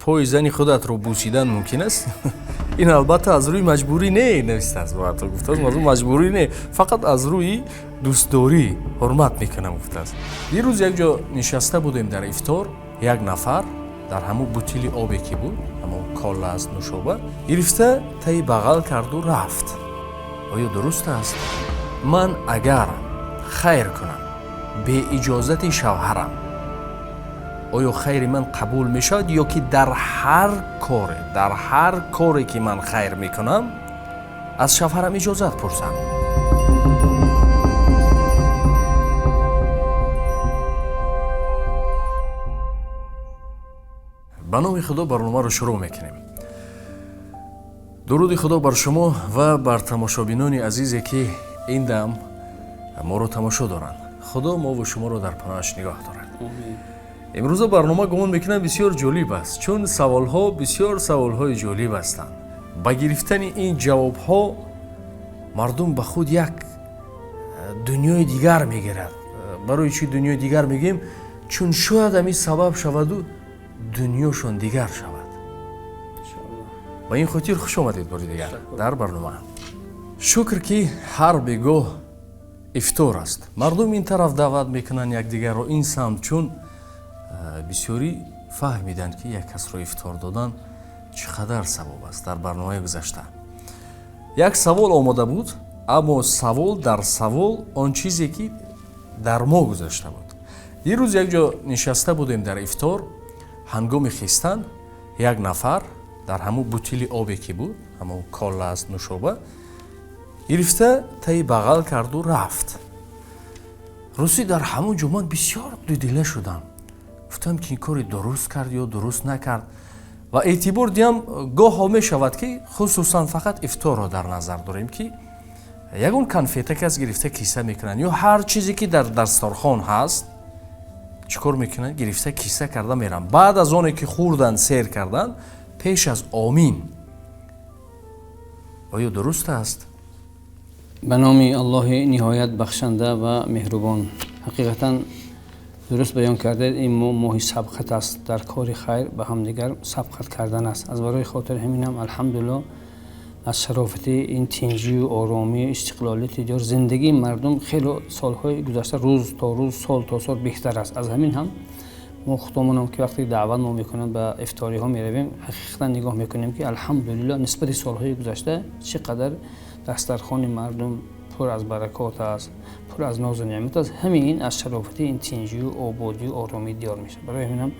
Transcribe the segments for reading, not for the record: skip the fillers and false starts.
پای زن خودت رو بوسیدن ممکن است؟ این البته از روی مجبوری نه نوشته است براتون گفته است، موضوع مجبوری نه، فقط از روی دوستداری حرمت میکنم گفته است. یه روز یک جا نشسته بودیم در افطار، یک نفر در همون بوتیلی آبی که بود، همون کالا از نوشابه گرفته تای بغل کرد و رفت. آیا درست است من اگر خیر کنم به اجازت شوهرم، آیا خیر من قبول میشد یا که در هر کاری که من خیر میکنم از شوهرم اجازت پرسم؟ به نام خدا برنامه رو شروع میکنیم. درود خدا بر شما و بر تماشابینان عزیزی که این دم ما رو تماشا دارند. خدا ما و شما رو در پناهش نگاه دارد. امروز برنامه گمان میکنم بسیار جالب است، چون سوالها بسیار سوالهای جالب هستند. با گرفتن این جوابها مردم به خود یک دنیای دیگر میگیرد. برای چی دنیای دیگر میگیم؟ چون شاید همین سبب شود و دنیاشون دیگر شود. با این خاطر خوش آمدید باری دیگر در برنامه. شکر که هر بگاه افطار است. مردم این طرف دعوت میکنن یک دیگر رو این سمت، چون بسیاری فهمیدن که یک کس رو افطار دادن چقدر ثواب است. در برنامه گذشته یک سوال آماده بود، اما سوال در سوال آن چیزی که در ما گذشته بود. یه روز یک جا نشسته بودیم در افطار، هنگام خیستن یک نفر در همون بوتیلی آبی که بود، همون کالا از نوشابه گرفته تای بغل کرد و رفت. روسی در همون جمعه بسیار دودیله شدم، گفتم که این کاری درست کرد یا درست نکرد و اعتبار دیم گاه ها می شود که خصوصا فقط افطار را در نظر داریم که یکون کنفیته که از گرفته کیسه میکنن یا هر چیزی که در دسترخوان هست چیکار میکنن؟ گرفته کیسه کرده میرن. بعد از آنی که خوردن سیر کردن پیش از آمین. آیا درست است؟ به نام الله نهایت بخشنده و مهربان. حقیقتا درست بیان کرده، این ماه سبقت است، در کار خیر به همدیگر سبقت کردن است. از برای خاطر همینم الحمدلله از شرافت این تنجی و آرامی استقلالیت دیگر زندگی مردم خیلی سالهای گذشته روز تا روز سال تا سال بهتر است. از همین هم ما خودمون که وقتی دعوت ما میکنیم به افطاری ها میرویم، حقیقتا نگاه میکنیم که الحمدلله نسبت سالهای گذشته چقدر دسترخوان مردم پر از برکات است، پر از ناز و نعمت است. همین از شرافت این تنجی و آبادی و آرامی دیار میشه. برای همینم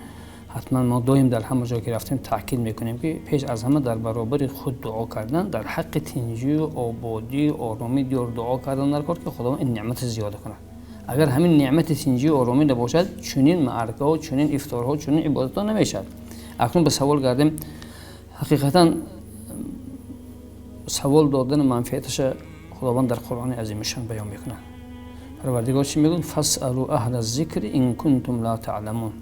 حتما ما دائم در همه جا که رفتیم تاکید میکنیم که پیش از همه در برابر خود دعا کردن، در حق تنجی و آبادی و آرامی دیار دعا کردن در کار که خداوند این نعمت زیاده کنه. اگر همین نعمت تنجی و آرامی نباشد، چنین معرکه ها، چنین افطارها، چنین عبادت ها نمیشد. اکنون به سوال گردیم. حقیقتا سوال دادن منفعتش خداوند در قرآن عظیمشان بیان میکنه. پروردگار چی میگه؟ فاسالوا اهل الذکر ان کنتم لا تعلمون.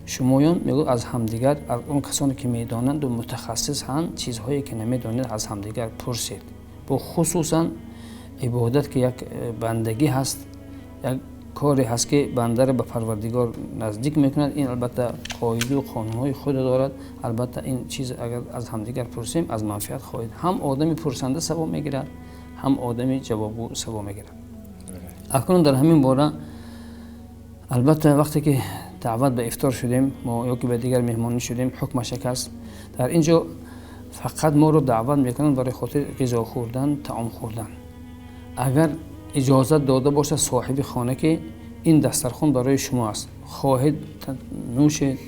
شمایان میگه از همدیگر، از اون کسانی که میدانند و متخصص هستند چیزهایی که نمیدانید از همدیگر پرسید. با خصوصا عبادت که یک بندگی هست، یک کاری هست که بنده را به پروردگار نزدیک میکند. این البته قاعده و قانونهای خود دارد. البته این چیز اگر از همدیگر پرسیم از منفعت خواهید. هم آدمی پرسنده ثواب میگیرد، هم آدمی جوابگو ثواب میگیرد. اکنون در همین باره البته وقتی که دعوت به افطار شدیم ما یا که به دیگر مهمانی شدیم، حکم شکست در اینجا فقط ما رو دعوت میکنن برای خاطر غذا خوردن، طعام خوردن. اگر اجازت داده باشه صاحب خانه که این دسترخوان برای شما است، خواهید نوشید،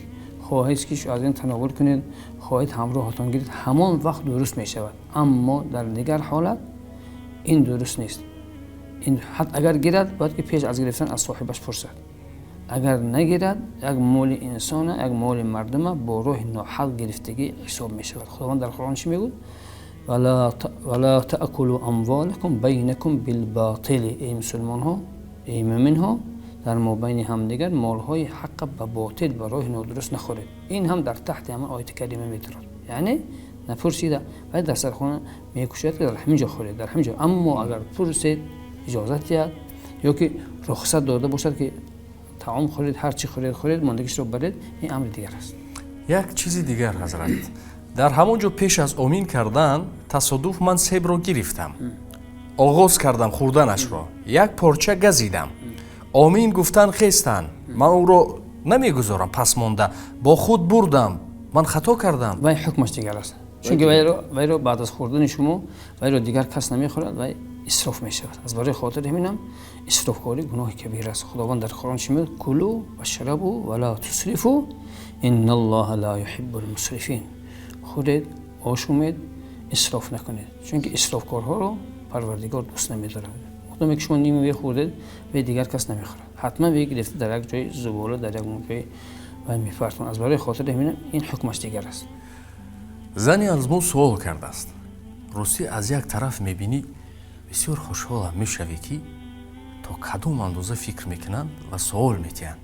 خواهید که از این تناول کنید، خواهید همراهتان گیرید، همان وقت درست می شود. اما در دیگر حالت این درست نیست. این حتی اگر گیرد باید که پیش از گرفتن از صاحبش پرسد. اگر نگیرد یک مال انسان، یک مال مردم با روح ناحق گرفتگی حساب می شود. خداوند در قرآن چی میگه؟ ولا تأكلوا اموالكم بينكم بالباطل. ای مسلمان ها، ای مومن ها، در مابین همدیگر مالهای حق به باطل به راه نادرست نخورید. این هم در تحت همین آیه کریمه میترد. یعنی نپرسیده و در سرخانه میکشید که در همینجا خورید، در همینجا. اما اگر پرسید اجازت یاد یا که رخصت داده باشد که طعام خورید، هر چی خورید ماندگیش رو برید، این امر دیگر است. як чизи дигар ҳазрат, дар ҳамон ҷо пеш аз омин кардан тасодуф ман себро гирифтам, оғоз кардам хурданашро, як порча газидам, омин гуфтан хестан, ман ӯро намегузорам пас монда, бо худ бурдам, ман хато кардам. вай ҳукмаш дигар аст, чунки вайро баъд аз хӯрдани шумо вайро дигар кас намехӯрад, вай исроф мешавад. аз барои хотири ҳаминам исрофкорӣ гуноҳи кабир аст. худованд дар Қуръон чӣ мегӯяд? кулу вашрабу ва ла тусрифу инналлоҳа ла юҳиббул мусрифин. хӯред, ошумед, исроф накунед, чунки исрофкорҳоро парвардигор дӯст намедорад. ҳудоме ки шумо ними ве хӯрдед, ве дигар кас намехӯрад, ҳатман ве гирифта дар як ҷои зубола, дар як ҷои вай мефартон. аз барои хотири ҳаминам ин ҳукмаш дигар аст. зани азмун суол кардааст. ростӣ аз як тараф мебинӣ бисёр хушҳолам мешавӣ ки то кадом андоза фикр мекунанд ва суол метиҳанд.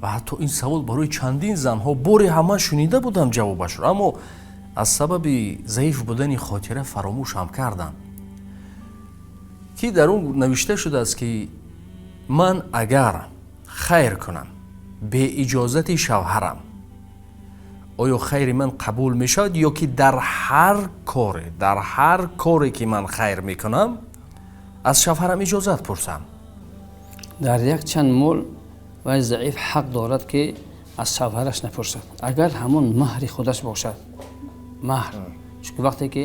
ва ҳатто ин савол барои чандин занҳо бори ҳама шунида будам ҷавобашро, аммо аз сабаби заиф будани хотира фаромӯшам кардам. ки дар он навишта шудааст ки ман агар хайр кунам бе иҷозати шавҳарам, оё хайри ман қабул мешавад, ё ки дар ҳар коре ки ман хайр мекунам аз шавҳарам иҷозат пурсам? дар як чанд мол вай заиф ҳақ дорад ки аз шавҳараш напурсад, агар ҳамон маҳри худаш бошад. маҳр, чунки вақте ки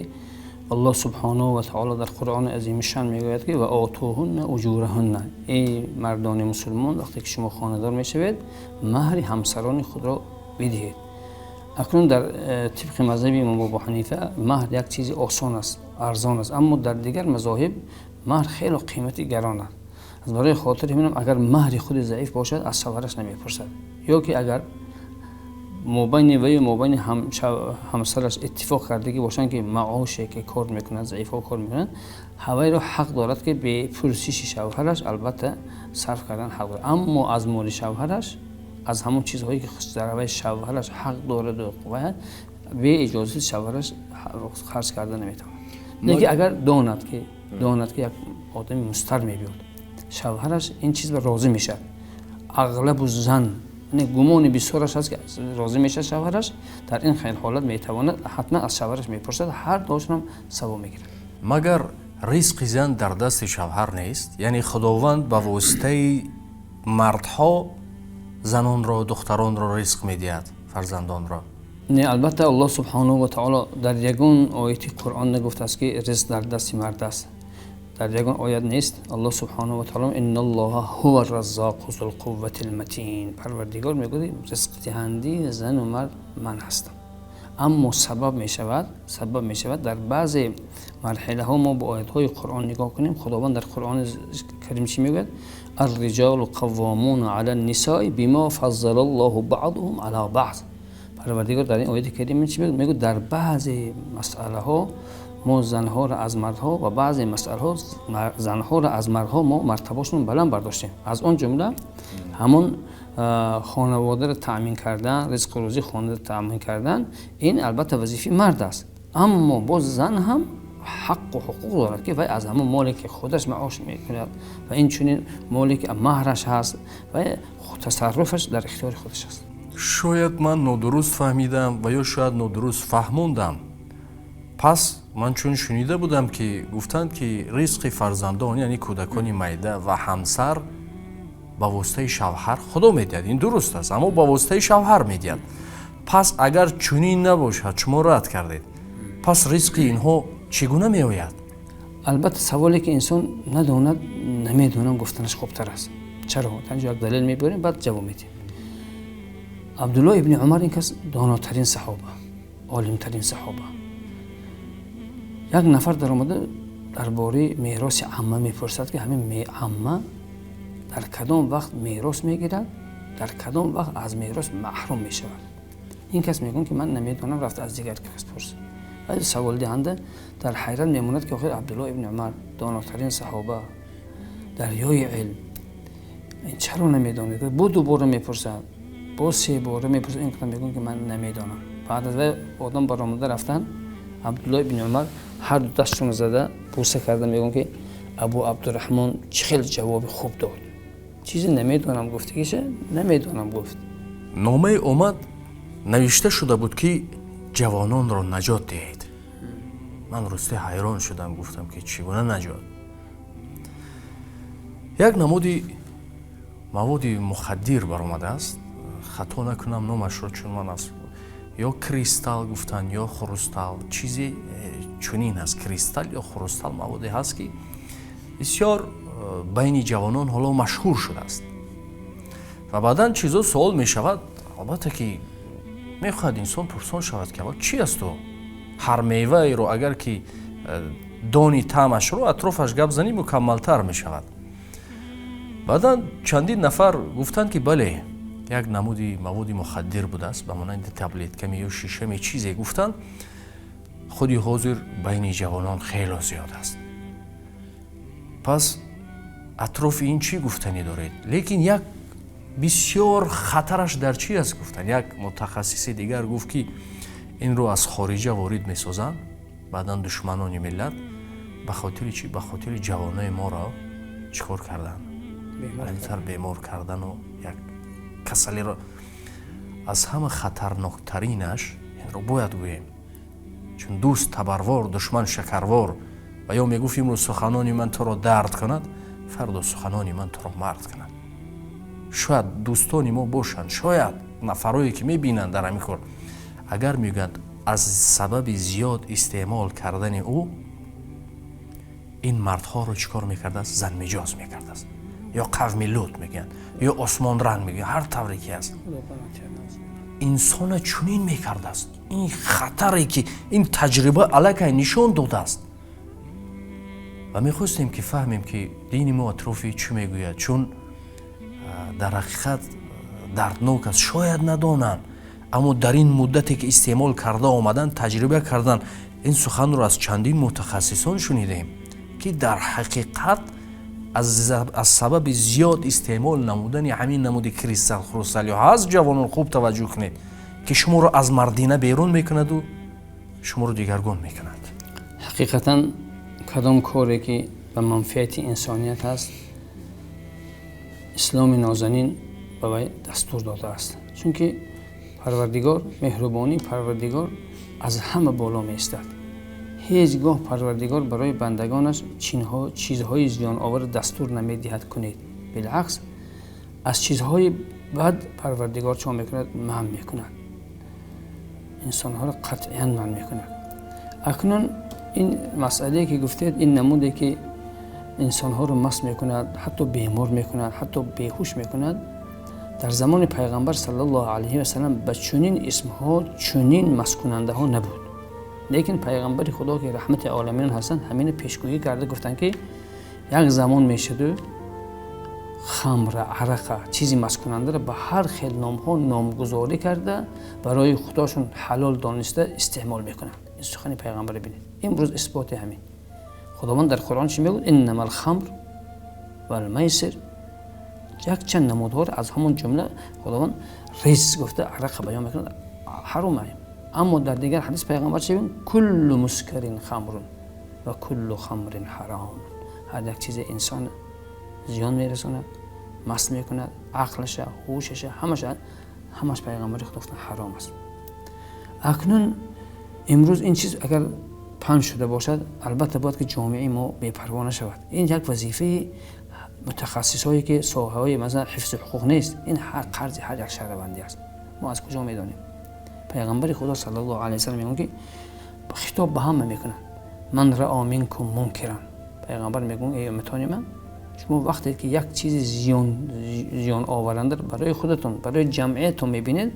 аллоҳ субҳанаҳу ва таоло дар Қуръони азимушан мегӯяд ки ва отуҳунна уҷураҳунна, эй мардони мусулмон, вақте ки шумо хонадор мешавед, маҳри ҳамсарони худро бидиҳед. акнун дар тибқи мазҳаби имом Абу Ҳанифа маҳр як чизи осон аст, арзон аст, аммо дар дигар мазоҳиб маҳр хело қимати гарон аст. аз барои хотири ҳамин агар маҳри худи заиф бошад, аз шавҳараш намепурсад, ё ки агар мобайни ваю мобайни ҳамсараш иттифоқ кардагӣ бошанд ки маоше ки кор мекунад, заифҳо кор мекунад, ҳавайро ҳақ дорад ки бе пурсиши шавҳараш албатта сарф кардан ҳақ дорад, аммо аз моли шавҳараш, аз ҳамон чизҳое ки дараваи шавҳараш ҳақ дораду қувват, бе иҷозати шавҳараш харҷ карда наметавонад. лекин агар донад ки як одами мустар мебиёд, шавҳараш ин чизро розӣ мешавад, аглабу зан гумони бисёраш ҳаст ки розӣ мешавад шавҳараш, дар ин хел ҳолат метавонад ҳатман аз шавҳараш мепурсад, ҳар дошам савоб мегирад. магар ризқи зан дар дасти шавҳар нест? яъне худованд ба воситаи мардҳо занонро, духтаронро ризқ медиҳад, фарзандонро? не, албатта аллоҳ субҳанаҳу ва таоло дар ягон ояти Қуръон нагуфтааст ки ризқ дар дасти мард аст. дар ягон оят нест. аллоҳ субҳанаҳу ва таоло инналлоҳа ҳува раззоқу зулқувватил матин, парвардигор мегӯяд ризқдиҳанди зану мард ман ҳастам. аммо сабаб мешавад дар баъзе марҳилаҳо мо бо оятҳои Қуръон нигоҳ кунем, худованд дар Қуръони карим чӣ мегӯяд? الرجال قوامون على النساء بما فضل الله بعضهم على بعض. парвардигор дар ин ояти карим чӣ мегӯяд? дар баъзе масъалаҳо мо занҳоро аз мардҳо ва баъзе масъалаҳо занҳоро аз мардҳо мо мартабашон баланд бардоштем. аз он ҷумла ҳамон хонаводаро таъмин кардан, ризқу рӯзии хонада таъмин кардан, ин албатта вазифаи мард аст, аммо боз зан ҳам ҳаққу ҳуқуқ дорад ки вай аз ҳамон моле ки худаш маош мекунад ва инчунин моле ки маҳраш ҳаст ва тасарруфаш дар ихтиёри худаш аст. шояд ман нодуруст фаҳмидам ва ё шояд нодуруст фаҳмондам. пас ман чун шунида будам ки гуфтанд ки ризқи фарзандон, яъне кӯдакони майда ва ҳамсар ба воситаи шавҳар худо медиҳад. ин дуруст аст, аммо ба воситаи шавҳар медиҳад. пас агар чунин набошад, шумо рад кардед, пас ризқи инҳо чӣ гуна меояд? албатта саволе ки инсон надонад, намедонам гуфтанаш хубтар аст. чаро? танҷо як далел мебарем, баъд ҷавоб медиҳем. абдуллоҳ ибни умар ин кас донотарин саҳоба, олимтарин саҳоба. як нафар даромада дар бораи мероси амма мепурсад ки ҳамин амма дар кадом вақт мерос мегирад, дар кадом вақт аз мерос маҳрум мешавад. ин кас мегӯяд ки ман намедонам, рафта аз дигар кас пурсад. вале саволдиҳанда дар ҳайрат мемонад ки охир абдуллоҳ ибни умар донотарин саҳоба, дарёи илм, ин чаро намедонед? бо дубора мепурсад, бо се бора мепурсад, ин қадам мегӯяд ки ман намедонам. баъд аз вай одам баромада рафтан, абдуллоҳ ибни умар ҳар ду дастшон зада пурса карда мегӯяд ки абу абдураҳмон чӣ хел ҷавоби хуб дод. чизе намедонам гуфтагиша намедонам гуфт. номае омад навишта шуда буд ки ҷавононро наҷот диҳед. ман рости ҳайрон шудам, гуфтам ки чӣ гуна наҷот. як намуди маводи мухаддир баромадааст, хато накунам номашро, чун ман аст ё кристалл гуфтанд ё хрустал, чизе чунин аст. кристалл ё хрустал маводе ҳаст ки бисёр байни ҷавонон ҳоло машҳур шудааст. ва баъдан чизо суол мешавад, албатта ки мехоҳад инсон пурсон шавад ки чӣ асту. ҳар меваеро агар ки дони таъмашро атрофаш гап занӣ мукаммалтар мешавад. баъдан чандин нафар гуфтанд ки бале, як намуди маводи мухаддир будааст, ба монанди таблетками ё шишами чизе гуфтанд, худи ҳозир байни ҷавонон хело зиёд аст. пас атрофи ин чӣ гуфтанӣ доред? лекин як бисёр хатараш дар чӣ аст гуфтанд. як мутахассиси дигар гуфт ки инро аз хориҷа ворид месозанд, баъдан душманони миллат ба хотири чӣ? ба хотири ҷавонои моро чикор карданд? беъмортар бемор кардану як касалиро. аз ҳама хатарноктаринаш инро бояд гӯем, чун дӯст табарвор, душман шакарвор. ва ё мегуфт имрӯз суханони ман туро дард кунад, фардо суханони ман туро мард кунад. шояд дӯстони мо бошанд, шояд нафарое ки мебинанд дар ҳамин кор, агар мегӯянд аз сабаби зиёд истеъмол кардани ӯ ин мардҳоро чӣ кор мекардааст? занмиҷоз мекардааст, ё қавми лут мегӯянд, ё осмонранг мегӯянд, ҳар тавре ки аст. инсона чунин мекардааст. ин хатаре ки ин таҷриба аллакай нишон додааст. ва мехостем ки фаҳмем ки дини мо атрофи чӣ мегӯяд, чун дар ҳақиқат дарднок аст. шояд надонанд, аммо дар ин муддате ки истеъмол карда омаданд, таҷриба карданд. ин суханро аз чандин мутахассисон шунидем ки дар ҳақиқат аз сабаби зиёд истеъмол намудани ҳамин намуди кристалл, хрустал ё ҳаст, ҷавонон хуб таваҷҷӯҳ кунед, ки шуморо аз мардина берун мекунаду шуморо дигаргун мекунад. ҳақиқатан кадом коре ки ба манфиати инсоният ҳаст, исломи нозанин ба вай дастур додааст. чунки парвардигор, меҳрубонӣ парвардигор аз ҳама боло меистад. ҳеҷ гоҳ парвардигор барои бандагонаш чизҳои зиёновар дастур намедиҳад кунед. билъакс аз чизҳои бад парвардигор чо мекунад? манъ мекунад. инсонҳоро қатъиян манъ мекунад. акнун ин масъалае ки гуфтед, ин намуде ки инсонҳоро маст мекунад, ҳатто бемор мекунад, ҳатто беҳуш мекунад, дар замони пайғамбар саллаллоҳу алайҳи васалам ба чунин исмҳо, чунин масткунандаҳо набуд. лекин пайғамбари худо ки раҳмати оламин ҳастанд, ҳамина пешгӯӣ карда гуфтанд ки як замон мешаду хамра, арақа, чизи масткунандаро ба ҳар хел номҳо номгузорӣ карда барои худошон ҳалол дониста истеъмол мекунанд. ин сухани пайғамбаро бинед. имрӯз исботи ҳамин. худованд дар қуръон чӣ мегӯяд? иннамал хамр вал майсир. якчанд намудҳоро аз ҳамон ҷумла худованд риз гуфта арақа баён мекунад, ҳаром аст. аммо дар дигар ҳадис пайғамбар чӣ мегӯяд? куллу мускарин хамрун ва куллу хамрин ҳаром. ҳар як чизе инсон зиён мерасонад, маст мекунад, ақлаша, ҳушаша, ҳамаш пайғамбари худо гуфтанд ҳаром аст. акнун имрӯз ин чиз агар панҷ шуда бошад, албатта бояд ки ҷомеаи мо бепарво нашавад. ин як вазифаи мутахассисое ки соҳаҳои масалан ҳифзи ҳуқуқ нест. ин қарзи ҳар як шаҳрвандӣ аст. мо аз куҷо медонем? пайғамбари худо саллаллоҳу алайҳи васалам мегӯяд ки хитоб ба ҳама мекунад. ман раъо минкум мункиран. пайғамбар мегӯяд эй умматони ман, шумо вақте ки як чизи зиёноваранда барои худатон, барои ҷамъиятон мебинед,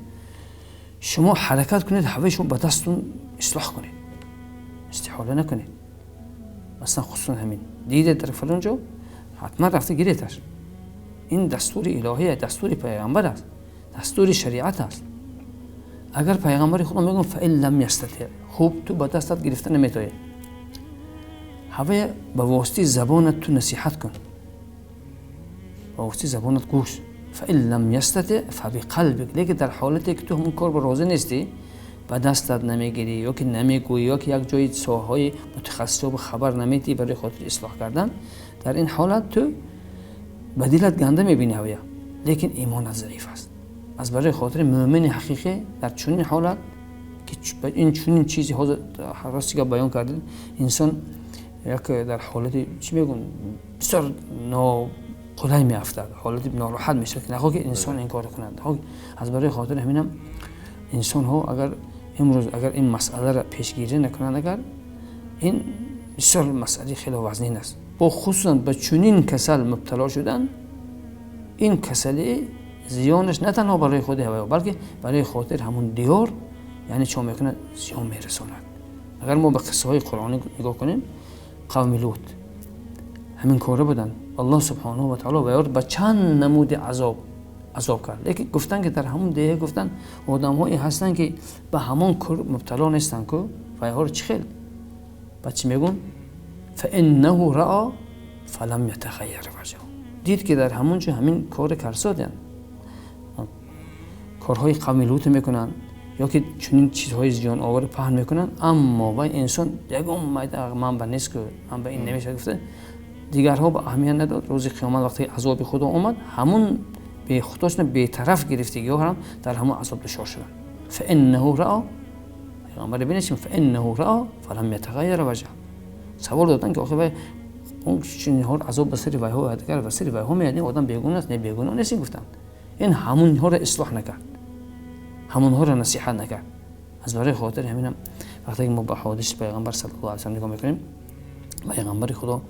шумо ҳаракат кунед, ҳаваи шумо ба дасттон ислоҳ кунед, истиҳола накунед. масалан хусусан ҳамин дидед дар фалон ҷо, ҳатман рафта гиредаш. ин дастури илоҳия, дастури пайғамбар аст, дастури шариат аст. агар пайғамбари худо мегӯяд фаин лам ястати, хуб ту ба дастат гирифта наметоӣ, ҳавая ба воситаи забонат ту насиҳат кун, ба воситаи забонат гӯш. фаин лам ястати фабиқалбик. лекин дар ҳолате ки ту ҳамон кор ба розӣ нестӣ, ба дастат намегирӣ, ёки намегӯӣ, ёки як ҷои соҳаҳои мутахассисо хабар наметиҳӣ барои хотири ислоҳ кардан, дар ин ҳолат ту ба дилат ганда мебинӣ ҳавая, лекин имонат заиф аст. از برای خاطر مؤمن حقیقی در چنین حالت که این چنین چیزی راستی که بیان کردید، انسان یک در حالت چی میگن بسیار ناقلای میافتد، حالت ناراحت میشه که نخواه که انسان این کار کنند. از برای خاطر همینم انسان ها اگر امروز اگر این مسئله را پیشگیری نکنند، اگر این بسیار مسئله خیلی وزنین است. با خصوصا به چنین کسل مبتلا شدن، این کسلی زیانش نه تنها برای خود هوا بلکه برای خاطر همون دیار، یعنی چون میکنه زیان میرساند. اگر ما به قصه های قرآنی نگاه کنیم، قوم لوط همین کاره بودن. الله سبحانه و تعالی باید به چند نمود عذاب کرد، لیکن گفتن که در همون دیه گفتن آدم‌هایی هستن که به همون کار مبتلا نیستن که و چی خیل بچه میگن فانه رأى فلم یتغیر وجهه، دید که در همون جا همین کار کرسادن، کارهای قوم لوط میکنن یا که چنین چیزهای زیان آور پهن میکنن، اما و انسان یگم من به نیست که من به این نمیشه گفته، دیگرها به اهمیت نداد. روز قیامت وقتی عذاب خدا اومد، همون به خودشون بی‌طرف گرفتگی ها هم در همون عذاب دچار شدن. فانه رأى، پیغمبر ببینید فانه رأى فلم یتغیر وجهه. سوال دادن که آخه اون چنین ها عذاب به سر وی ها دیگر به سر وی ها میاد، آدم بیگانه است نه بیگانه نیست. گفتن این همون ها را اصلاح نکرد، همون ها را نصیحت نکرد. از برای خاطر همینم وقتی ما به حادثه پیغمبر صلی الله علیه و آله نگاه میکنیم، پیغمبر خدا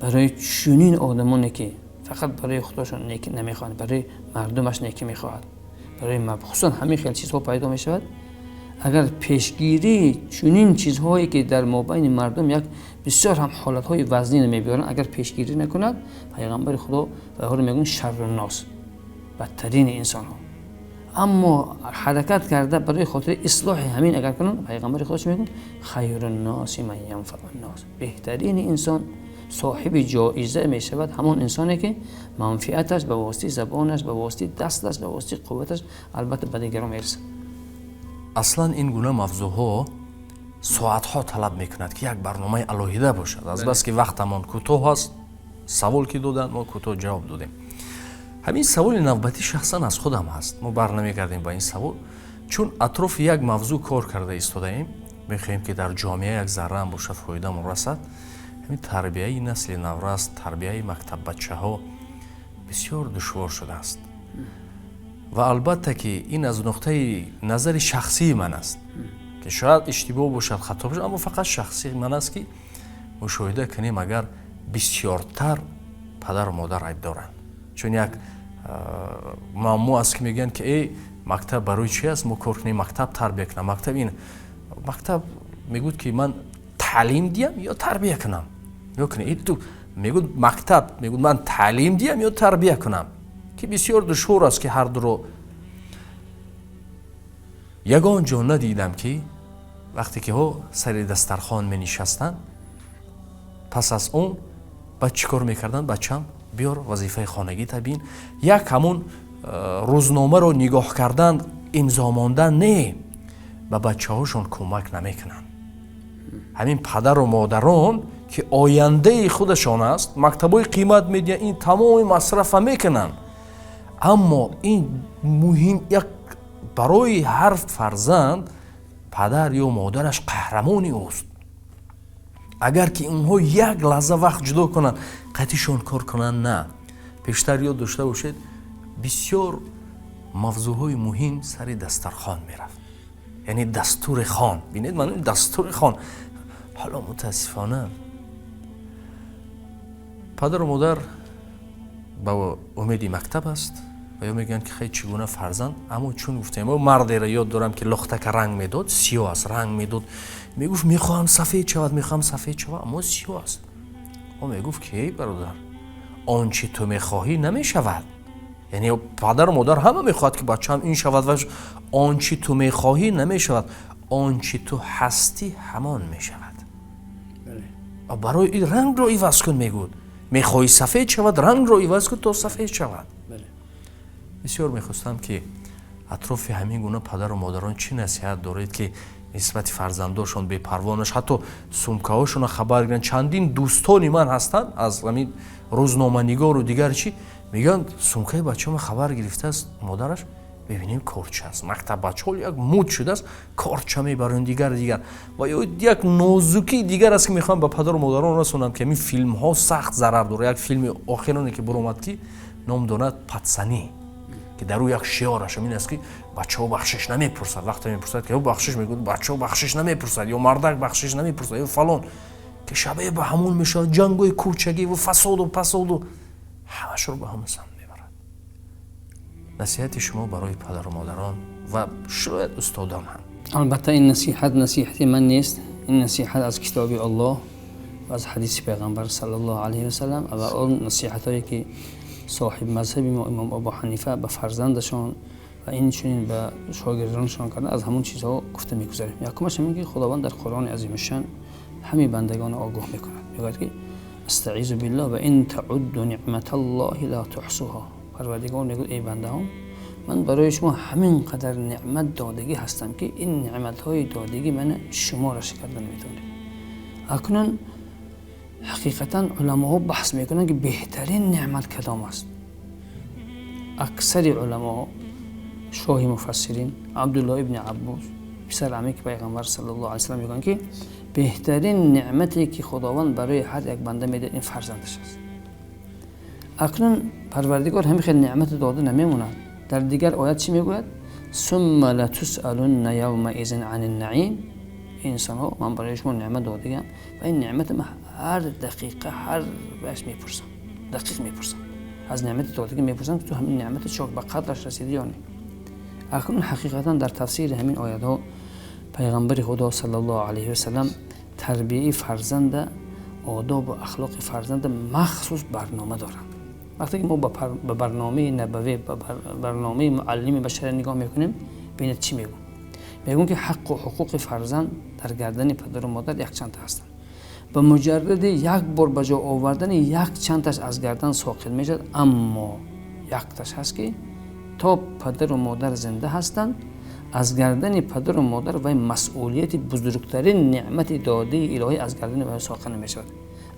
برای چنین آدمانی که فقط برای خودشون نیکی نمیخواد، برای مردمش نیکی میخواد، برای مبخصوصا همین خیلی چیزها پیدا میشود، اگر پیشگیری چنین چیزهایی که در مابین مردم یک بسیار هم حالتهای وزنی میبیارن، اگر پیشگیری نکند، پیغمبر خدا به هر میگن شر الناس، بدترین انسان ها. اما حرکت کرده برای خاطر اصلاح همین اگر کنن، پیغمبر خودش میگن خیر الناس من ینفع الناس، بهترین انسان صاحب جایزه می شود همون انسانی که منفعتش به واسطه زبانش، به واسطه دستش، به واسطه قوتش البته به دیگران میرسه. اصلا این گونه موضوعها ساعتها طلب میکند که یک برنامه الهیده باشد. از بس که وقتمان کوتاه است، سوال که دادن ما کوتاه جواب دادیم. همین سوال نوبتی شخصا از خودم هست، ما برنمیگردیم با این سوال، چون اطراف یک موضوع کار کرده ایستاده ایم، میخواهیم که در جامعه یک ذره هم باشد فایده‌مون رسد. همین تربیه نسل نورست، تربیه مکتب بچه ها بسیار دشوار شده است و البته که این از نقطه نظر شخصی من است که شاید اشتباه باشد، خطا باشد، اما فقط شخصی من است که مشاهده کنیم اگر بسیارتر پدر و مادر عیب دارند. چون یک معمو است که میگن که ای مکتب برای چی است، ما کار کنیم مکتب تربیه کنم، مکتب این مکتب میگوید که من تعلیم دیم یا تربیه کنم، میگه تو میگوید مکتب میگوید من تعلیم دیم یا تربیه کنم، که بسیار دشوار است که هر دو رو. یگان جا ندیدم که وقتی که ها سر دسترخوان می نشستن، پس از اون بعد چی کار میکردن؟ بچم بیار وظیفه خانگی تبین، یک همون روزنامه رو نگاه کردن، امضا ماندن نه، به بچه هاشون کمک نمیکنن. همین پدر و مادران که آینده خودشان است، مکتبای قیمت میدن، این تمام مصرف میکنن، اما این مهم یک برای هر فرزند پدر یا مادرش قهرمانی اوست. اگر که اونها یک لحظه وقت جدا کنن قطعشون کار کنن نه. پیشتر یاد داشته باشید بسیار موضوعهای مهم سر دسترخوان میرفت، یعنی دستور خان. بینید من این دستور خان، حالا متاسفانه پدر و مادر با امیدی مکتب است و یا میگن که خیلی چگونه فرزند، اما چون گفتیم ما مردی را یاد دارم که لختک رنگ میداد، سیاه است، رنگ میداد، میگفت میخوام سفید شود، میخوام سفید شود، اما سیاه است. او میگفت که ای برادر آنچه تو میخواهی نمیشود، یعنی پدر و مادر همه میخواد که بچه‌م این شود و آنچه تو میخواهی نمیشود، آنچه تو هستی همان میشود. بله. برای این رنگ رو عوض کن، میگود میخواهی سفید شود، رنگ رو عوض کن تا سفید شود. بله. بسیار میخواستم که اطراف همین گونه پدر و مادران چی نصیحت دارید که نسبت فرزنداشون بی پروانش، حتی سمکه‌هاشون خبر گیرن. چندین دوستانی من هستن از همین روزنامه‌نگار و دیگر چی میگن سمکه بچه‌م خبر گرفته است مادرش، ببینیم کارچه است. مکتب بچه‌ها یک مود شده است کارچه میبرن دیگر و یک نازکی دیگر است که میخوام به پدر و مادران رسونم که این فیلم ها سخت ضرر داره. یک فیلم آخرانی که برآمد که نام دارد پدسنی که در او یک شعارش این است که بچه‌ها بخشش نمیپرسد. وقتی میپرسد که او بخشش میگه بچه‌ها بخشش نمیپرسد یا مردک بخشش نمیپرسد یا فلان که شبیه به همون میشه جنگ‌های کوچگی و فساد و پساد و همش رو به هم سم میبرد. نصیحت شما برای پدر و مادران و شاید استادان هم. البته این نصیحت من نیست، این نصیحت از کتاب الله و از حدیث پیغمبر صلی الله علیه و سلم و اون نصیحتایی که صاحب مذهب ما امام ابو حنیفه به فرزندشان و این چنین به شاگردانشان کردن از همون چیزها گفته میگذاریم. یکمش میگه خداوند در قرآن عظیم الشان همه بندگان آگاه میکند، میگه که استعیذ بالله و ان تعدوا نعمت الله لا تحصوها. پروردگار میگه ای بنده ها من برای شما همین قدر نعمت دادگی هستم که این نعمت های دادگی من شمارش کردن نمیتونم. اکنون حقیقتا علما بحث میکنن که بهترین نعمت کدام است. اکثر علما شاه مفسرین عبدالله ابن عباس پسر عمه پیغمبر صلی الله علیه و سلم میگن که بهترین نعمتی که خداوند برای هر یک بنده میده این فرزندش است. اکنون پروردگار همین خیلی نعمت داده نمیموند. در دیگر آیت چی میگوید؟ ثم لتسألن یومئذ عن النعیم. انسان ها من برای شما نعمت دادم و این نعمت من هر دقیقه هر وقت میپرسم، دقیق میپرسم از نعمت دادگی میپرسم که تو همین نعمت چاک به قدرش رسیدی یا نه. اکنون حقیقتا در تفسیر همین آیات ها پیغمبر خدا صلی الله علیه و سلم تربیه فرزند، آداب و اخلاق فرزند مخصوص برنامه دارند. وقتی که ما به برنامه نبوی، به برنامه معلم بشر نگاه میکنیم ببینید چی میگم. میگم که حق و حقوق فرزند در گردن پدر و مادر یک چند تا هستند. به مجرد یک بار به جا آوردن یک چند تاش از گردن ساقط میشد، اما یک تاش هست که تا پدر و مادر زنده هستند از گردن پدر و مادر و مسئولیت بزرگترین نعمت داده الهی از گردن و ساقط نمیشد.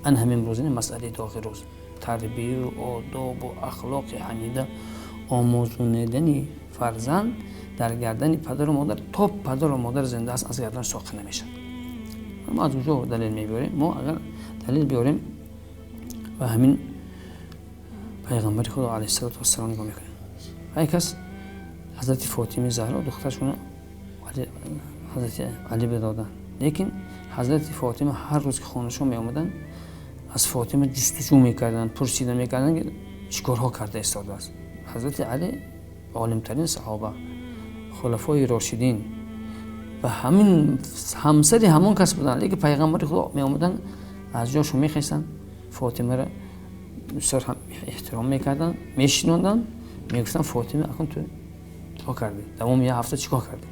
ان همین روزین مسئله داغ روز تربیه و آداب و اخلاق حمیده آموزوندن فرزند در گردن پدر و مادر تا پدر و مادر زنده است از گردن ساقط نمیشد. ما از اونجا دلیل میبریم. ما اگر دلیل بیاریم و همین پیغمبر خدا علیه السلام نگاه میکنیم. یک کس حضرت فاطمه زهرا دخترشون حضرت علی بدادن، لیکن حضرت فاطمه هر روز که خانه‌شون می آمدن از فاطمه جستجو میکردن، پرسیدن میکردن که چیکارها کرده استاده است. حضرت علی عالمترین صحابه، خلفای راشدین و همین همسر همون کس بودن، لیکن پیغمبر خدا می آمدن از جاشون میخستن فاطمه را بسیار احترام میکردن، میشنوندن، میگفتن فاطمه اکنون تو چیکار کردی؟ تمام یه هفته چیکار کردی؟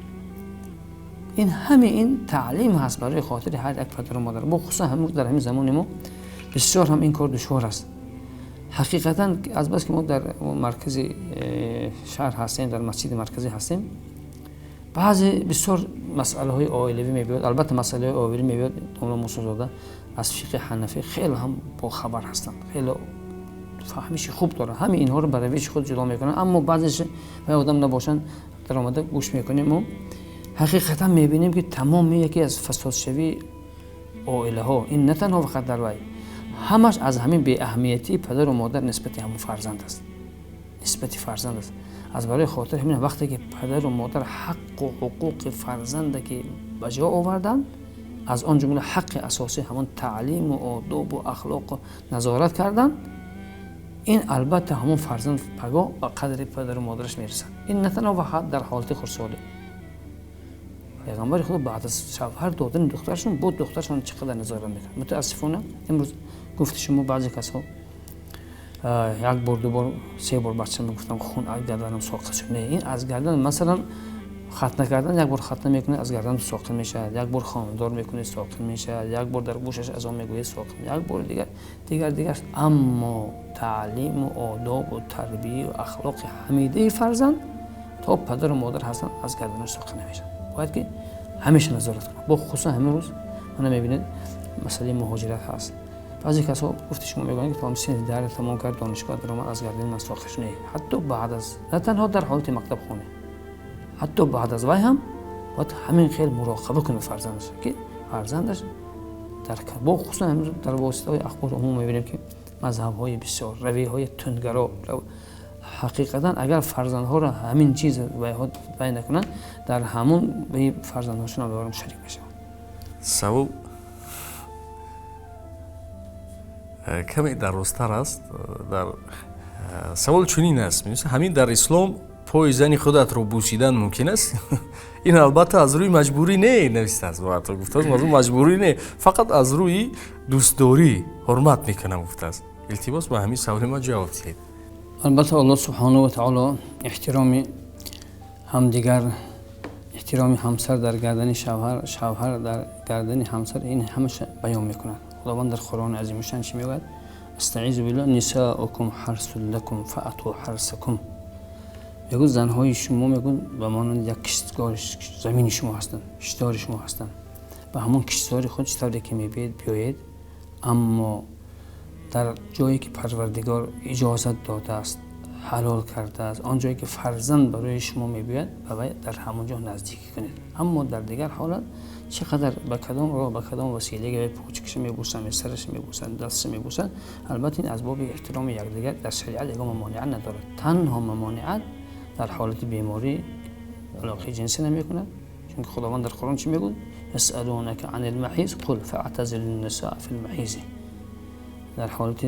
این این تعلیم هست برای خاطر هر یک پدر و مادر. با خصوصا همون در همین زمان ما بسیار هم این کار دشوار است. حقیقتا از بس که ما در مرکز شهر هستیم، در مسجد مرکزی هستیم، بعضی بسیار مسئله های عائلوی میبید. البته مسئله عائلوی میبید مولا موسی زاده از فقه حنفی خیلی هم با خبر هستند، خیلی فهمیش خوب داره، همه اینها رو برای روش خود جدا میکنن، اما بعضیش و آدم نباشن در آمده گوش میکنیم و حقیقتا میبینیم که تمام یکی از فساد شوی عائله ها این نه تنها فقط در وی همش از همین بی اهمیتی پدر و مادر نسبت همون فرزند است، نسبت فرزند است. از برای خاطر همین وقتی که پدر و مادر حق و حقوق فرزند که به جا آوردن، از آن جمله حق اساسی همون تعلیم و آداب و اخلاق و نظارت کردن، این البته همون فرزند پگاه به قدر پدر و مادرش میرسن. این نه تنها در حالت خردسالی. پیغمبر خدا بعد از شوهر دادن دخترشون بود دخترشون چقدر نظارت میکنن. متاسفانه امروز گفت شما بعضی کسا یک بار دو بار سه بار بچه میگفتم خون از گردنم ساقط شد. نه، این از گردن مثلا ختنه کردن، یک بار ختنه میکنه از گردن ساقط میشه، یک بار خاندار میکنه ساقط میشه، یک بار در گوشش اذان میگوید ساقط، یک بار دیگر. اما تعلیم و آداب و تربیه و اخلاق حمیده فرزند تا پدر و مادر هستن از گردن ساقط نمیشه. باید که همیشه نظارت کنه. با خصوصا همین روز من میبینید مسئله مهاجرت هست. بعضی کسا گفت شما میگن که تا سن در تمام کرد دانشگاه در از گردن من ساقط نه، حتی بعد از نه تنها در حالت مکتب خونه حتی بعد از وی هم باید همین خیلی مراقبه کنه فرزندش که فرزندش در با خصوصا در واسطه اخبار عموم میبینیم که مذهب های بسیار رویه های تندگرا حقیقتا اگر فرزندها را همین چیز وی نکنن در همون به فرزندهاشون هم ببرم شریک میشن. سوال کمی درستر است. در سوال چنین است، می‌دونید همین در اسلام پای زن خودت رو بوسیدن ممکن است؟ این البته از روی مجبوری نه نوشته است، با تو گفته است مجبوری نه، فقط از روی دوستداری حرمت میکنم گفته است. التباس با همین سوال ما جواب دهید. البته الله سبحانه و تعالی احترام همدیگر، احترام همسر در گردن شوهر، شوهر در گردن همسر، این همش بیان میکنه. خداوند در قرآن عظیم شان چی میگه؟ استعیذ بالله نساؤکم حرث لکم فأتوا حرثکم. میگه زنهای شما میگن به مانند یک کشتگار زمین شما هستند، کشتار شما هستند، به همون کشتار خود چطوری که میبید بیایید، اما در جایی که پروردگار اجازت داده است، حلال کرده است، آن جایی که فرزند برای شما میبید در همونجا نزدیکی کنید. اما در دیگر حالت چقدر به کدام راه به کدام وسیله که پوچکش میبوسن، سرش میبوسن، دستش میبوسن، البته این اسباب احترام یکدیگر در شریعت یک ممانعت ندارد. تنها ممانعت در حالت بیماری علاقه جنسی نمیکنه، چون خداوند در قرآن چی میگه؟ یسألونک عن المحیض قل فاعتزلوا النساء فی المحیض. در حالت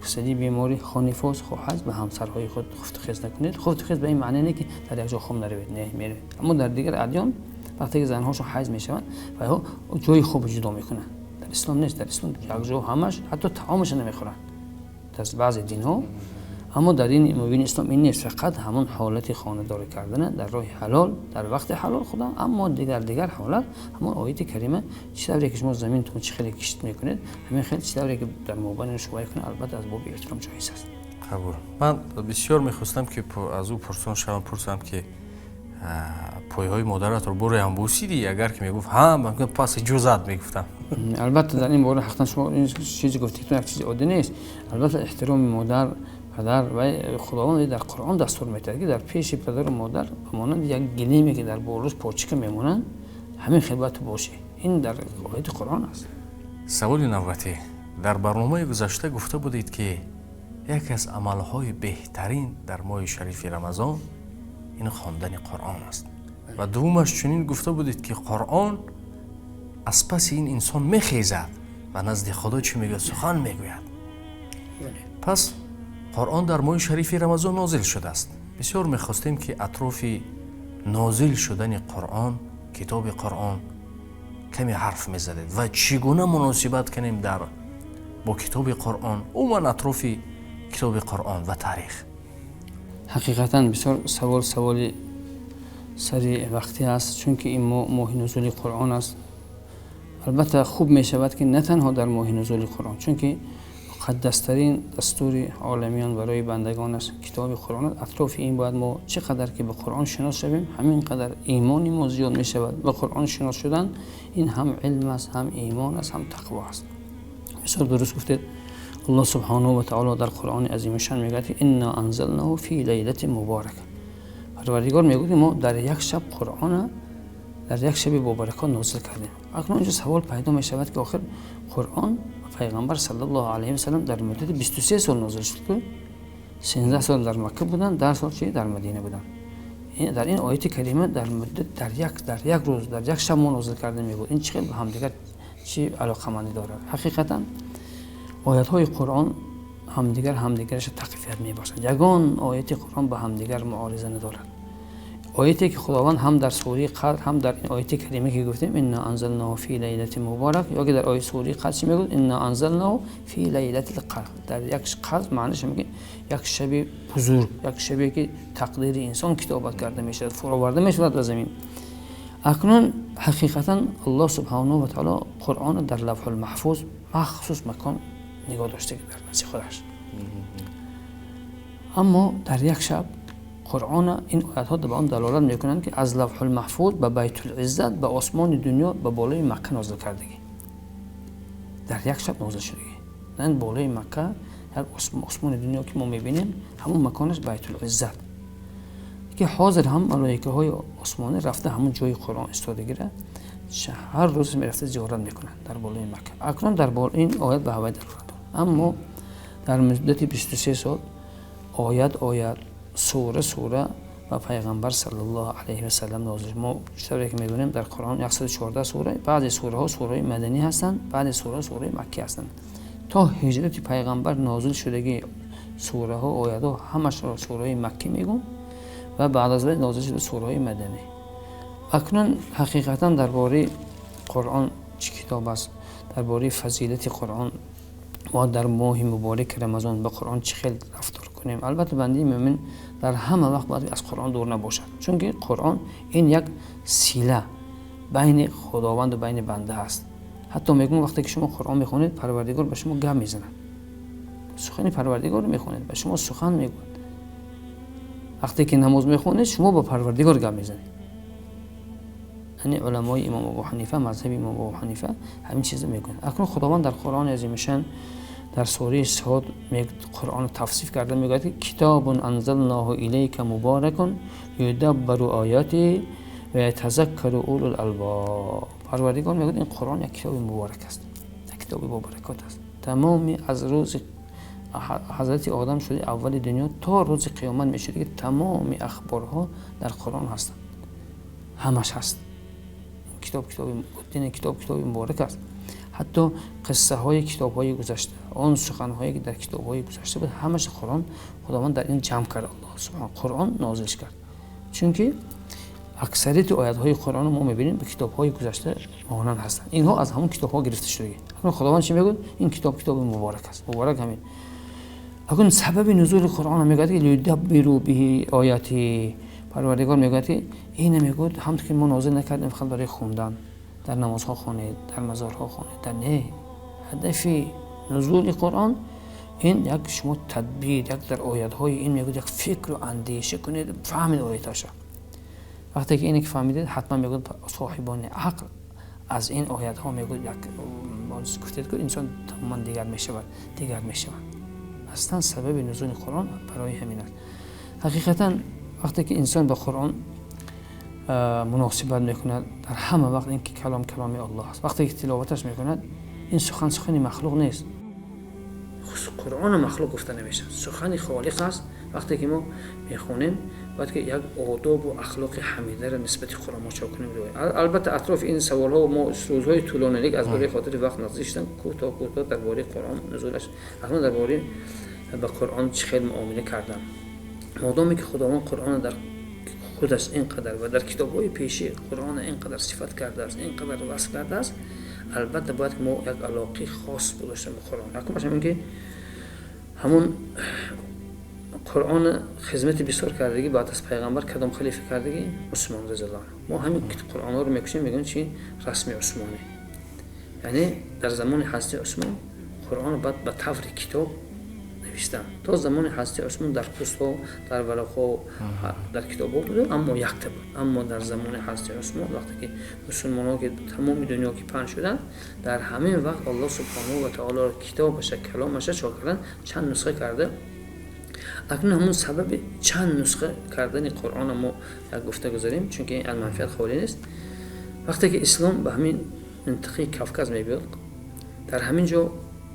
کسلی بیماری خانفاس حیض به همسرهای خود خفت خیز نکنید. خفت خیز به این معنی نه که در یک جا خم نروید، نه میره. اما در دیگر ادیان وقتی که زنهاشون حیض میشوند و جای خوب جدا میکنن. در اسلام نیست، در اسلام یک جا همش حتی طعامش نمیخورن در بعض دین ها. اما در این مبین اسلام این نیست، فقط همون حالت خانه‌داری کردن در راه حلال در وقت حلال خدا. اما دیگر حالت همون آیت کریمه چطوری که شما زمین تو چه خیلی کشت میکنید، همین خیلی چطوری که در مابین شما کنه، البته از باب احترام جایز است. قبول. من بسیار میخواستم که از او پرسم که پایهای مادرت رو برای هم بوسیدی؟ اگر که میگفت ها من پس جزات میگفتم. البته در این باره حقا شما این چیزی گفتید یک چیز عادی نیست. البته احترام مادر پدر و خداوند در قرآن دستور میده که در پیش پدر و مادر بمانند یک گلیمی که در بولوس پاچیکه میمونن همین خدمت باشه. این در آیه قرآن است. سوال نوبتی، در برنامه گذشته گفته بودید که یکی از عملهای بهترین در ماه شریف رمضان این خواندن قرآن است و دومش چنین گفته بودید که قرآن از پس این انسان میخیزد و نزد خدا چی میگه؟ سخن میگوید. پس قرآن در ماه شریف رمضان نازل شده است. بسیار میخواستیم که اطراف نازل شدن قرآن، کتاب قرآن کمی حرف میزدید و چگونه مناسبت کنیم با کتاب قرآن، عموما اطراف کتاب قرآن و تاریخ. حقیقتا بسیار سوال سری وقتی است، چون که این ماه نزول قرآن است. البته خوب می شود که نه تنها در ماه نزول قرآن، چون که مقدسترین دستور عالمیان برای بندگان است کتاب قرآن. اطراف این باید ما چقدر که به قرآن شناس شویم همین قدر ایمانی ما زیاد می شود. به قرآن شناس شدن این هم علم است، هم ایمان است، هم تقوا است. بسیار درست گفتید. الله سبحانه و تعالی در قرآن عظیم شان میگه که انا انزلناه فی لیلة مبارک. پروردگار میگه ما در یک شب قرآن در یک شب با برکات نازل کردیم. اکنون اینجا سوال پیدا می شود که آخر قرآن پیغمبر صلی الله علیه و سلم در مدت 23 سال نازل شد که 13 سال در مکه بودن، 10 سال چی در مدینه بودن. در این آیه کریمه در مدت در یک روز در یک شب نازل کرده میگه. این چقدر به هم دیگر چی علاقه‌مندی دارد. حقیقتا آیات های قرآن همدیگرش تقویت میباشند. یگان آیت قرآن به همدیگر معارضه ندارد. آیتی که خداوند هم در سوره قدر هم در این آیت کریمه که گفتیم انا انزلناه فی لیلة مبارک، یا که در آیه سوره قدر چی میگه؟ انا انزلناه فی لیلة القدر. در یک قدر معنیش میگه یک شب بزرگ، یک شبی که تقدیر انسان کتابت کرده میشه، فراورده میشه در زمین. اکنون حقیقتا الله سبحانه و تعالی قرآن در لوح المحفوظ مخصوص مکان نگاه داشته که در نزد خودش. اما در یک شب قرآن این آیات ها به آن دلالت میکنند که از لوح المحفوظ به بیت العزت به آسمان دنیا به بالای مکه نازل کردگی. در یک شب نازل شدگی. نه بالای مکه، یک آسمان دنیا که ما میبینیم همون مکانش بیت العزت. که حاضر هم ملائکه های آسمانی رفته همون جای قرآن استادگی را هر روز میرفته زیارت میکنن در بالای مکه. اکنون در این آیت به هوای ضرورت داره، اما در مدت 23 سال آیت سوره و پیغمبر صلی الله علیه و سلم نازل. ما بیشتر که میدونیم در قرآن 114 سوره، بعضی سوره ها سوره مدنی هستند، بعضی سوره مکی هستند. تا هجرت پیغمبر نازل شدگی سوره ها آیات ها همش را سوره مکی میگم و بعد از وی نازل شده سوره مدنی. اکنون حقیقتا درباره قرآن چه کتاب است، درباره فضیلت قرآن و در ماه مبارک رمضان به قرآن چه خیلی رفتار کنیم. البته بنده مومن در همه وقت باید از قرآن دور نباشد، چون که قرآن این یک سیله بین خداوند و بین بنده است. حتی میگم وقتی که شما قرآن میخونید پروردگار به شما گم میزنه، سخن پروردگار میخونید به شما سخن میگه. وقتی که نماز میخونید شما با پروردگار گم میزنید. یعنی علمای امام ابو حنیفه، مذهب امام ابو حنیفه همین چیزو میگن. اکنون خداوند در قرآن عظیم شان در سوره صاد قرآن تفسیر کرده، میگه که کتاب انزلناه الیک مبارک یدبر آیاته و یتذکر اولو الالباب. پروردگار میگه این قرآن یک کتاب مبارک است، یک کتاب با برکات است. تمامی از روز حضرت آدم شده اول دنیا تا روز قیامت میشه که تمامی اخبارها در قرآن هستند، همش هست. کتاب مبارک است. حتی قصه های کتاب های گذشته، آن سخن هایی که در کتاب های گذشته بود، همش قرآن خداوند در این جمع کرد. الله سبحانه قرآن نازلش کرد، چون که اکثریت آیات های قرآن ما میبینیم به کتاب های گذشته مانند هستند. اینها از همون کتاب ها گرفته شده. اما خداوند چی میگه؟ این کتاب مبارک است. مبارک همین. اگر سبب نزول قرآن میگه که لیدبروا به آیاتی، پروردگار میگه که این میگه همون که ما نازل نکردیم فقط برای خوندن در نمازها خوانید، در مزارها خوانید، در نه. هدف نزول قرآن این یک شما تدبیر، یک در آیات های این میگه یک فکر و اندیشه کنید، فهمید آیاتش. وقتی که اینو فهمیدید حتما میگه صاحبان عقل از این آیات ها میگه یک باز گفتید که انسان تماما دیگر میشود. اصلا سبب نزول قرآن برای همین است. حقیقتا وقتی که انسان با قرآن مناسبت میکند در همه وقت این که کلام الله است. وقتی که تلاوتش میکند این سخن مخلوق نیست. قرآن مخلوق گفته نمیشه، سخن خالق است. وقتی که ما میخونیم باید که یک آداب و اخلاق حمیده را نسبت قرآن مچا کنیم. البته اطراف این سوال ها و ما روزهای طولانی از برای خاطر وقت نگذاشتم کوتاه درباره قرآن نزولش، اما درباره با قرآن چه خیلی معامله کردم. مادامی که خداوند قرآن در خودش اینقدر و در کتاب‌های پیشی قرآن اینقدر صفت کرده است، اینقدر وصف کرده است، البته باید که ما یک علاقه خاص داشته به قرآن. اکنون مثلا که همون قرآن خدمت بسیار کردگی بعد از پیغمبر کدام خلیفه کردگی؟ عثمان رضی الله عنه. ما همین قرآن رو میکشیم میگن چی؟ رسم عثمانی. یعنی در زمان حضرت عثمان قرآن بعد به طور کتاب نوشتن. تا زمان حضرت عثمان در پوست‌ها، در ورق‌ها، در کتاب‌ها بود، اما یک بود. اما در زمان حضرت عثمان وقتی که مسلمان‌ها که تمام دنیا که پنج شدن، در همین وقت الله سبحانه و تعالی کتابش، کلامش چاپ کردن، چند نسخه کرده. اکنون همون سبب چند نسخه کردن قرآن ما یک گفته گذاریم، چون که این منفعت خالی نیست. وقتی که اسلام به همین منطقه کافکاز میاد، در همین جا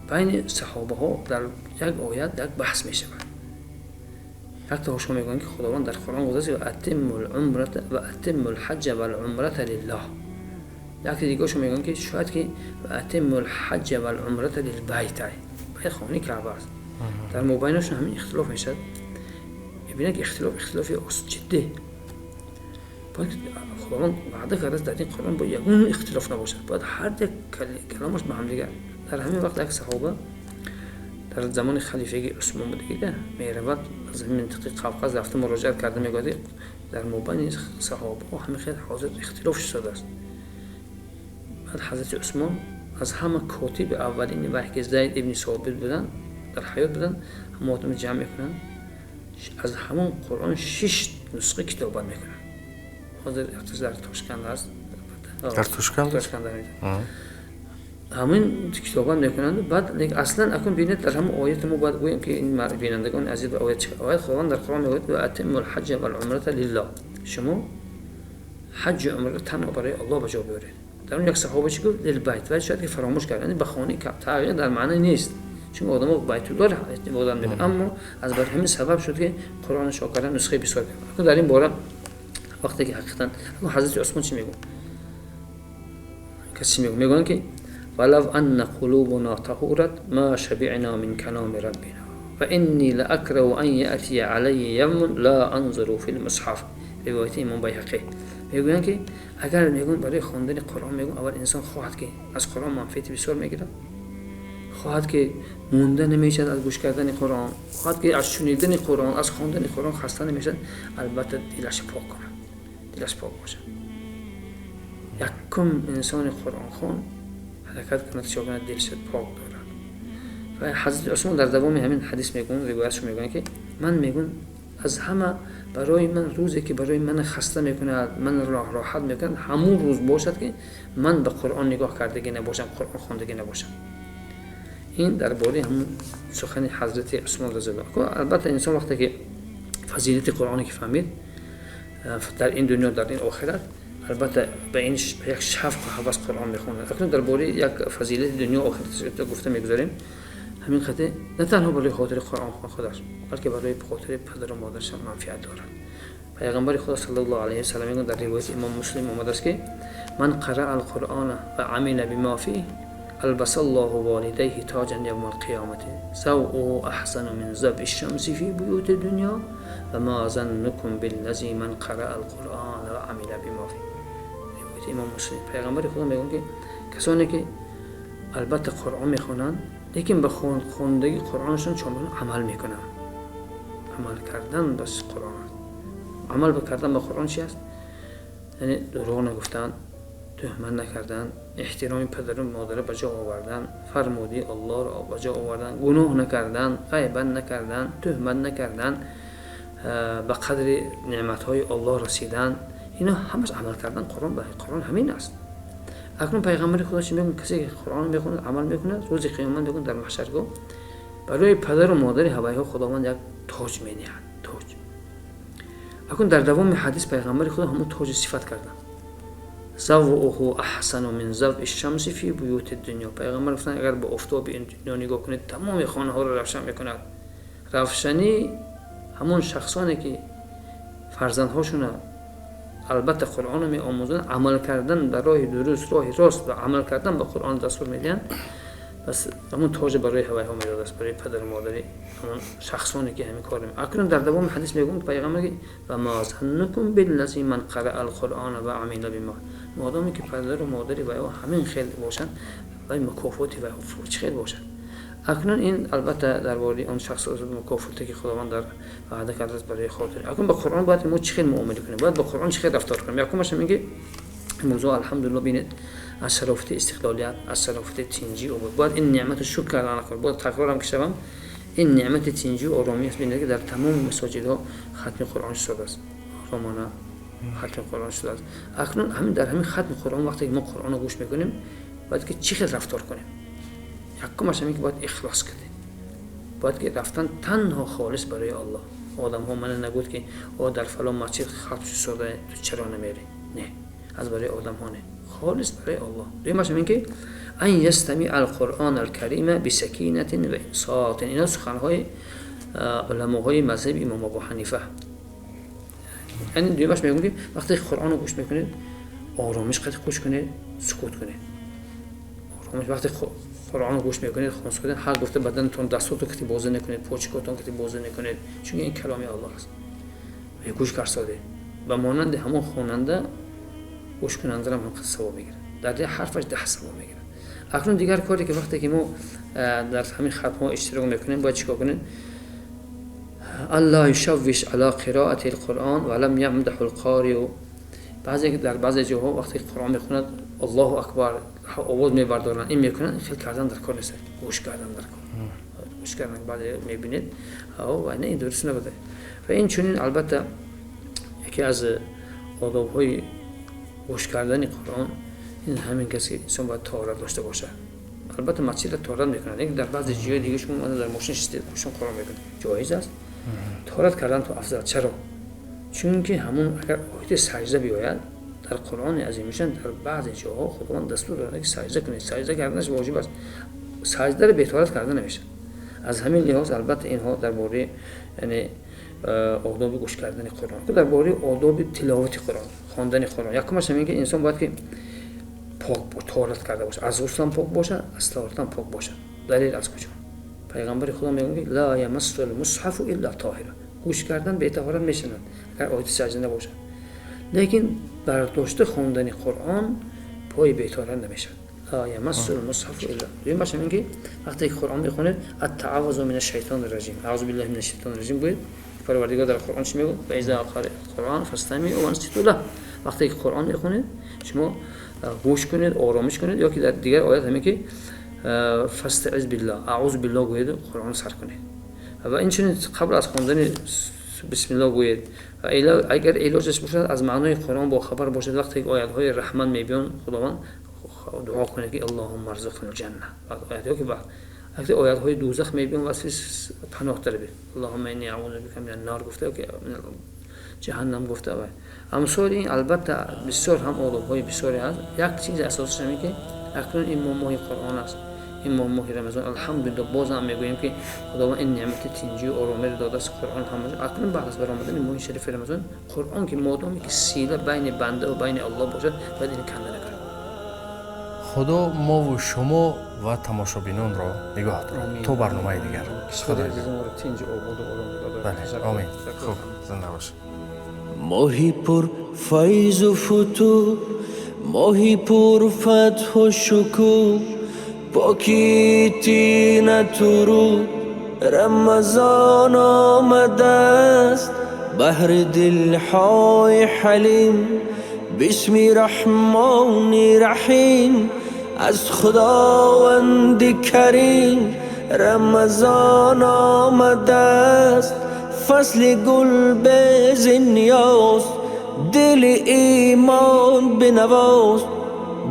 بین صحابه ها در یک آیت یک بحث می شود. یک تا شما میگن که خداوند در قرآن گفته و اتم الحج والعمره لله. یک دیگه شما میگن که شاید که و اتم الحج والعمره للبیت، به خانه کعبه است. در مابینشون همین اختلاف میشد. میبینید که اختلاف جدی. باید خداوند وعده کرده در این قرآن با یگون اختلاف نباشد، باید هر یک کلامش به هم دیگر. در همین وقت یک صحابه در زمان خلیفگی عثمان بوده، میرود از این منطقه قفقاز رفته مراجعه کرده، میگه در مابین صحابه همین خیلی حاضر اختلاف شده است. بعد حضرت عثمان از همه کاتب اولین وحی که زید ابن ثابت بودن در حیات بودن، همه جمع میکنن، از همون قرآن 6 نسخه کتابت میکنن. حاضر در تاشکند هست، در تاشکند همین کتابا میکنند. بعد اصلا اکن بینید در همون آیت ما باید بگوییم که این بینندگان عزیز به آیت خداوند در قرآن میگوید و اتم الحج والعمره لله، شما حج و عمره تنها برای الله به جا بیارید. در اون یک صحابه چی گفت؟ للبیت، ولی شاید که فراموش کردن به خانه کعبه تغییر در معنی نیست، چون آدم‌ها بیت الله عبادت میکنن، اما از بر همین سبب شد که قرآن شاکران نسخه بسیار کرد. در این باره وقتی که حقیقتا حضرت عثمان چی میگن؟ کسی میگن که ولو ان قلوبنا طهورت ما شبعنا من کلام ربنا و انی لاکره ان یاتی علی یوم لا انظر فی المصحف. روایت امام بیهقی میگویند که اگر میگن برای خواندن قرآن میگن اول انسان خواهد که از قرآن منفعت بسیار میگیره، خواهد که مونده نمیشد از گوش کردن قرآن، خواهد که از شنیدن قرآن، از خواندن قرآن خسته نمیشد، البته دلش پاک کنه، دلش پاک باشه. یکم انسان قرآن خوان حرکت کنه که دلش پاک دارد. و حضرت عثمان در دوام همین حدیث میگن، روایتش میگن که من میگن از همه برای من روزی که برای من خسته میکنه، من راحت میکنه، همون روز باشد که من به قرآن نگاه کردگی نباشم، قرآن خواندگی نباشم. این درباره همون سخن حضرت عثمان رضی الله عنه. البته انسان وقتی که فضیلت قرآنی که فهمید در این دنیا در این آخرت، البته به این یک شفق و هوس قرآن میخونه. اکنون درباره یک فضیلت دنیا و آخرت گفته میگذاریم. همین خطه نه تنها برای خاطر قرآن خودش، بلکه برای خاطر پدر و مادرش هم منفعت دارد. پیغمبر خدا صلی الله علیه و سلم میگن در روایت امام مسلم اومده است که من قرأ القرآن و عمل بما فیه البس الله والديه تاجا یوم القیامة سوء احسن من ضبع الشمس فی بیوت الدنیا و ما ظنکم بالذی من قرأ القرآن و عمل بما فیه. روایت امام مسلم. پیغمبر خدا میگن که کسانی که البته قرآن میخونن لیکن به خوندگی قرآنشون چون عمل میکنن، عمل کردن بس قرآن، عمل بکردن به قرآن چی است؟ یعنی دروغ نگفتن، تهمت نکردن، احترام پدر و مادر به جا آوردن، فرمودی الله را به جا آوردن، گناه نکردن، غیبت نکردن، تهمت نکردن، به قدر نعمتهای الله رسیدن، اینا همش عمل کردن قرآن همین است. اکنون پیغمبر خدا چی میگن؟ کسی که قرآن میخونه عمل میکنه روز قیامت میگن در محشرگاه برای پدر و مادر هوایها خداوند یک تاج مینهد، تاج. اکنون در دوام حدیث پیغمبر خدا همون تاج صفت کردن. ضوءه احسن من ضوء الشمس فی بیوت الدنیا. پیغمبر گفتن اگر به آفتاب این دنیا نگاه کنید تمام خانه ها رو روشن میکند. روشنی همون شخصانی که فرزندهاشون البته قرآن رو می آموزن، عمل کردن در راه درست، راه راست و عمل کردن به قرآن دستور میدن، بس همون تاج برای هوایها میداد است، برای پدر و مادری همون شخصانی که همین کار میکنن. اکنون در دوام حدیث میگم پیغمبر که و ما ظنکم بالذی من قرأ القرآن و عمل بما، مادامی که پدر و مادری و همین خیل باشن و مکافاتی و فوج خیل باشن. اکنون این البته درباره اون شخص از مکافاتی که خداوند در وعده کرده است برای خاطر. اکنون با قرآن باید ما چه معامله کنیم، باید با قرآن چه رفتار کنیم. یکمش میگه موضوع الحمدلله بینید از شرافت استقلالیت، از شرافت تینجی و باید این نعمت شکر کردن کنیم. باید تکرارم کشم این نعمت تینجی و آرامی است. بینید که در تمام مساجدها ختم قرآن شده است، آرامانه ختم قرآن شده است. اکنون همین در همین ختم قرآن وقتی که ما قرآن رو گوش میکنیم باید که چه رفتار کنیم. یکمش همین که باید اخلاص کنیم، باید که رفتن تنها خالص برای الله. آدم ها من نگود که در فلان مسجد ختم شده تو چرا نمیری، نه، از برای آدم ها نه، خالص برای الله. دویمش همین که ان یستمع القرآن الکریم بسکینة و انصات. اینا سخنهای علماهای مذهب امام ابو حنیفه. یعنی دویمش میگم که وقتی قرآن رو گوش میکنید آرامش قد خوش کنید، سکوت کنید. آرامش وقتی قرآن رو گوش میکنید خونس کنید، هر گفته بدنتون دستاتون که بازه نکنید، پاچکاتون که بازه نکنید، چون این کلام الله است. و گوش کرساده و مانند همون خواننده گوش کننده هم ثواب میگیره، در حرفش 10 ثواب میگیره. اکنون دیگر کاری که وقتی که ما در همین ختم ها اشتراک میکنیم باید چیکار کنیم؟ الله یشوش علی قراءة القرآن ولم یمدح القارئ. در بعضی جاها وقتی قرآن میخوند الله اکبر آواز میبردارن، این میکنن، خیلی کردن در کار نیست، گوش کردن در کار. گوش کردن بعد میبینید و نه این درست نبوده. و این چنین البته یکی از آداب‌های گوش کردن قرآن این همین کسی انسان باید طهارت داشته باشه. البته مسجد را تهارت میکنند، اینکه در بعضی جای دیگه شما در ماشین شستید خودشون قرآن میکنند، جایز است. تهارت کردن تو افضل. چرا؟ چون که همون اگر آیت سجده بیاید در قرآن عظیمشان در بعضی جاها خداوند دستور داده که سجده کنید. سجده کردنش واجب است. سجده را بی طهارت کردن نمیشه. از همین لحاظ البته اینها درباره یعنی آداب گوش کردن قرآن، که درباره آداب تلاوت قرآن، خواندن قرآن، یکمش همین که انسان باید که پاک طهارت کرده باشه، از غسل هم پاک باشه، از طهارت هم پاک باشه. دلیل از کجا؟ پیغمبر خدا میگه لا یمس المصحف الا طاهر. گوش کردن به طهارت میشنند اگر آیت سجده نباشه. لیکن برداشت خواندن قرآن پای به طهارت نمیشه. لا یمس المصحف الا. این باشه میگه وقتی که قرآن میخونید التعوذ من الشیطان الرجیم، اعوذ بالله من الشیطان الرجیم گوید. پروردگار در قرآن چی میگه؟ و اذا قرأ القرآن فاستمعوا وانصتوا له. وقتی که قرآن میخونید شما گوش کنید، آرامش کنید. یا که در دیگر آیات همین که فاستعذ بالله، اعوذ بالله گوید، قرآن سر کنید. و این چنین قبل از خواندن بسم الله گوید. و اگر علاجش باشد از معنای قرآن با خبر باشد، وقتی که آیات های رحمت میبینید خداوند دعا کنید که اللهم ارزقنا الجنه. آیاتی که بعد وقتی آیات های دوزخ میبینید واسه پناه طلبید، اللهم انی اعوذ بک من النار گفته که من جهنم گفته. و امثال این البته بسیار هم آداب های بسیاری هست. یک چیز اساسش همین که اکنون این ماه قرآن است، این ماه رمضان. الحمدلله باز هم میگوییم که خداوند این نعمت تینجی و آرامی داده است. قرآن هم اکنون بعد از برآمدن ماه شریف رمضان قرآن که مادامی که سیله بین بنده و بین الله باشد باید این کنده نکنه. خدا ما و شما و تماشابینان را نگاه دارد تا برنامه دیگر. خدا عزیز ما را تینج آباد و آرام داده. بله آمین. خوب زنده باش. ماهی پر فیض و فتوح، ماهی پر فتح و شکوه، پاکی تینت و رو رمضان آمده است. بهر دلهای حلیم بسم رحمان رحیم، از خداوند کریم رمضان آمده است. فصل گل به نیاز، دل ایمان بنواز،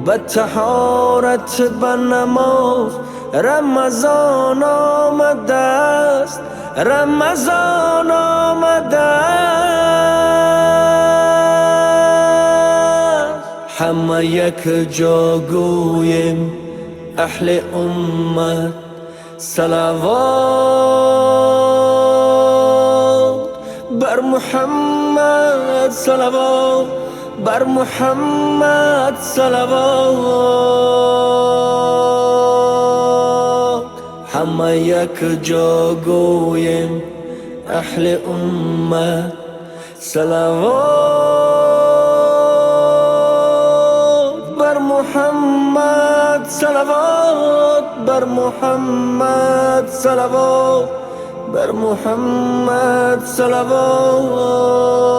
به طهارت به نماز رمضان آمده است. رمضان آمده است. همه یک جا گویم اهل امت صلوات بر محمد، صلوات بر محمد، صلوات. همه یک جا گویم اهل امت صلوات بر محمد، صلوات بر محمد، صلوات بر محمد، صلوات.